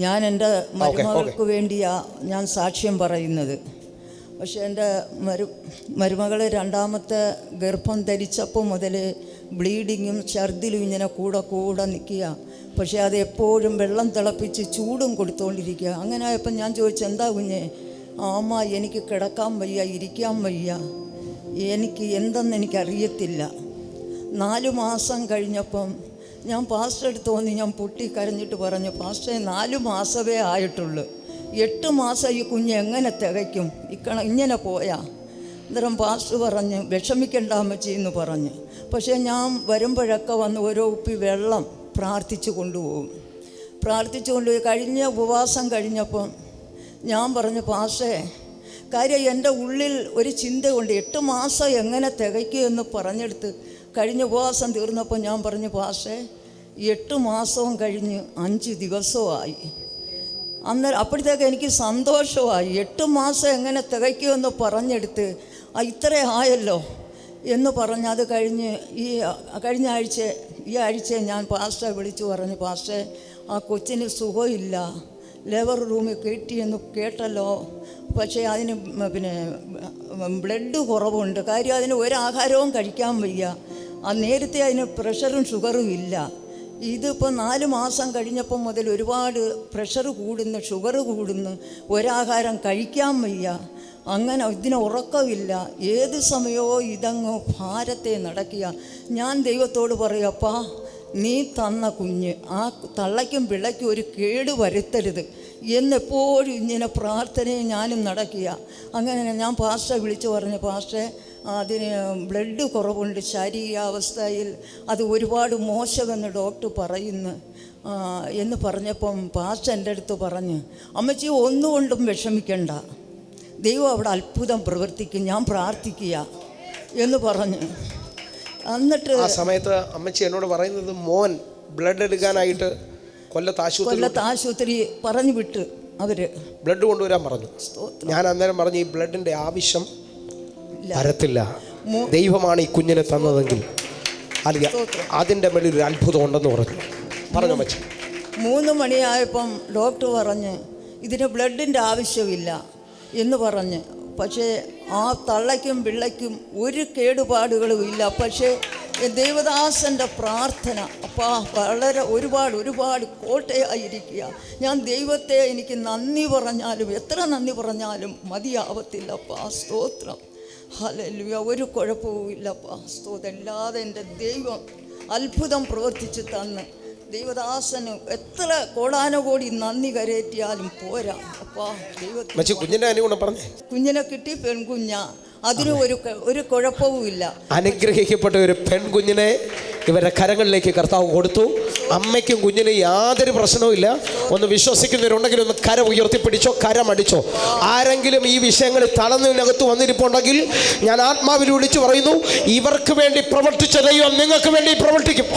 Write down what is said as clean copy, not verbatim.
ഞാൻ എൻ്റെ മരുമകൾക്ക് വേണ്ടിയാ ഞാൻ സാക്ഷ്യം പറയുന്നത്. പക്ഷെ എൻ്റെ മരുമകൾ രണ്ടാമത്തെ ഗർഭം ധരിച്ചപ്പോൾ മുതൽ ബ്ലീഡിങ്ങും ഛർദിലും ഇങ്ങനെ കൂടെ നിൽക്കുക. പക്ഷേ അത് എപ്പോഴും വെള്ളം തിളപ്പിച്ച് ചൂടും കൊടുത്തുകൊണ്ടിരിക്കുക. അങ്ങനെ ആയപ്പോൾ ഞാൻ ചോദിച്ചു, എന്താ കുഞ്ഞെ? അമ്മ, എനിക്ക് കിടക്കാൻ വയ്യ, ഇരിക്കാൻ വയ്യ, എനിക്ക് എന്തെന്ന് എനിക്കറിയത്തില്ല. 4 മാസം കഴിഞ്ഞപ്പം ഞാൻ പാസ്റ്റർ അടുത്ത് വന്ന് ഞാൻ പൊട്ടി കരഞ്ഞിട്ട് പറഞ്ഞു, പാസ്റ്ററെ 4 മാസമേ ആയിട്ടുള്ളൂ, 8 മാസം ഈ കുഞ്ഞ് എങ്ങനെ തികയ്ക്കും? ഇങ്ങനെ പോയാ? അന്നേരം പാസ്റ്റർ പറഞ്ഞ്, വിഷമിക്കണ്ട അമ്മച്ചി എന്ന് പറഞ്ഞ്. പക്ഷേ ഞാൻ വരുമ്പോഴൊക്കെ വന്ന് ഓരോ കുപ്പി വെള്ളം പ്രാർത്ഥിച്ചു കൊണ്ടുപോകും. പ്രാർത്ഥിച്ചു കൊണ്ടുപോയി കഴിഞ്ഞ ഉപവാസം കഴിഞ്ഞപ്പം ഞാൻ പറഞ്ഞു, പാസ്റ്റേ, കാര്യം എൻ്റെ ഉള്ളിൽ ഒരു ചിന്ത കൊണ്ട് 8 മാസം എങ്ങനെ തികയ്ക്കുമെന്ന് പറഞ്ഞെടുത്ത് കഴിഞ്ഞ ഉപവാസം തീർന്നപ്പോൾ ഞാൻ പറഞ്ഞു, പാസ്റ്റേ, 8 മാസവും കഴിഞ്ഞ് 5 ദിവസമായി. അന്നേരം അപ്പോഴത്തേക്ക് എനിക്ക് സന്തോഷമായി. 8 മാസം എങ്ങനെ തികയ്ക്കുമെന്ന് പറഞ്ഞെടുത്ത് ഇത്രേ ആയല്ലോ എന്ന് പറഞ്ഞ് അത് കഴിഞ്ഞ് ഈ ആഴ്ച ഞാൻ പാസ്റ്ററെ വിളിച്ചു പറഞ്ഞു, പാസ്റ്ററെ, ആ കൊച്ചിന് സുഖമില്ല, ലേബർ റൂമിൽ കയറ്റിയെന്ന് കേട്ടല്ലോ. പക്ഷേ അതിന് ബ്ലഡ് കുറവുണ്ട്. കാര്യം അതിന് ഒരാഹാരവും കഴിക്കാൻ വയ്യ. നേരത്തെ അതിന് പ്രഷറും ഷുഗറും ഇല്ല. ഇതിപ്പോൾ 4 മാസം കഴിഞ്ഞപ്പോൾ മുതൽ ഒരുപാട് പ്രഷർ കൂടുന്നു, ഷുഗർ കൂടുന്നു, ഒരാഹാരം കഴിക്കാൻ വയ്യ. അങ്ങനെ ഇതിന് ഉറക്കമില്ല. ഏത് സമയവും ഇതങ്ങ് ഭാരത്തെ നടക്കുക. ഞാൻ ദൈവത്തോട് പറയും, അപ്പാ, നീ തന്ന കുഞ്ഞ് ആ തള്ളയ്ക്കും പിള്ളയ്ക്കും ഒരു കേട് വരുത്തരുത് എന്നെപ്പോഴും ഇങ്ങനെ പ്രാർത്ഥനയും ഞാനും നടക്കുക. അങ്ങനെ ഞാൻ പാസ്റ്ററെ വിളിച്ചു പറഞ്ഞു, പാസ്റ്ററെ, അതിന് ബ്ലഡ് കുറവുണ്ട്, ശാരീരികാവസ്ഥയിൽ അത് ഒരുപാട് മോശമെന്ന് ഡോക്ടർ പറയുന്നു എന്ന് പറഞ്ഞപ്പം പാസ്റ്റർ എൻ്റെ അടുത്ത് പറഞ്ഞ്, അമ്മച്ചി ഒന്നുകൊണ്ടും വിഷമിക്കണ്ട, ദൈവം അവിടെ അത്ഭുതം പ്രവർത്തിക്കും, ഞാൻ പ്രാർത്ഥിക്കുക എന്ന് പറഞ്ഞു. എന്നിട്ട് ആ സമയത്ത് അമ്മച്ചി എന്നോട് പറയുന്നത്, മോൻ ബ്ലഡ് എടുക്കാനായിട്ട് കൊല്ലത്ത് ആശുപത്രി പറഞ്ഞു വിട്ട് അവര് ബ്ലഡ് കൊണ്ടുവരാൻ പറഞ്ഞു. ഞാൻ അന്നേരം പറഞ്ഞു, ഈ ബ്ലഡിന്റെ ആവശ്യം വരത്തില്ല, ദൈവമാണ് ഈ കുഞ്ഞിനെ തന്നതെങ്കിൽ അല്ലെങ്കിൽ അതിൻ്റെ മേളിൽ ഒരു അത്ഭുതം ഉണ്ടെന്ന് പറഞ്ഞു അമ്മച്ചി. 3 മണിയായപ്പം ഡോക്ടർ പറഞ്ഞ് ഇതിന് ബ്ലഡിൻ്റെ ആവശ്യമില്ല എന്ന് പറഞ്ഞ്. പക്ഷേ ആ തള്ളയ്ക്കും പിള്ളയ്ക്കും ഒരു കേടുപാടുകളും ഇല്ല. പക്ഷേ ദൈവദാസൻ്റെ പ്രാർത്ഥന അപ്പാ വളരെ ഒരുപാട് കോട്ടയായിരിക്കുക. ഞാൻ ദൈവത്തെ എനിക്ക് നന്ദി പറഞ്ഞാലും എത്ര നന്ദി പറഞ്ഞാലും മതിയാവത്തില്ലപ്പാ. സ്തോത്രം, ഹല്ലേലൂയ. ഒരു കുഴപ്പവും ഇല്ലപ്പാ. സ്തോത്രം. അല്ലാതെ എൻ്റെ ദൈവം അത്ഭുതം പ്രവർത്തിച്ച് തന്ന് ദൈവദാസന് എത്ര കോടാനുകോടി നന്ദി കരേറ്റിയാലും പോരാ. അപ്പാ കുഞ്ഞിനെ കിട്ടി, പെൺകുഞ്ഞ, അതിന് ഒരു കുഴപ്പവും ഇല്ല. അനുഗ്രഹിക്കപ്പെട്ട ഒരു പെൺകുഞ്ഞിനെ ഇവരുടെ കരങ്ങളിലേക്ക് കർത്താവ് കൊടുത്തു. അമ്മയ്ക്കും കുഞ്ഞിനും യാതൊരു പ്രശ്നവുമില്ല. ഒന്ന് വിശ്വസിക്കുന്നവരുണ്ടെങ്കിൽ ഒന്ന് കര ഉയർത്തിപ്പിടിച്ചോ, കരമടിച്ചോ. ആരെങ്കിലും ഈ വിഷയങ്ങളിൽ തളർന്നതിനകത്ത് വന്നിരിപ്പുണ്ടെങ്കിൽ ഞാൻ ആത്മാവിൽ വിളിച്ചു പറയുന്നു, ഇവർക്ക് വേണ്ടി പ്രവർത്തിച്ച ദൈവം നിങ്ങൾക്ക് വേണ്ടി പ്രവർത്തിക്കും.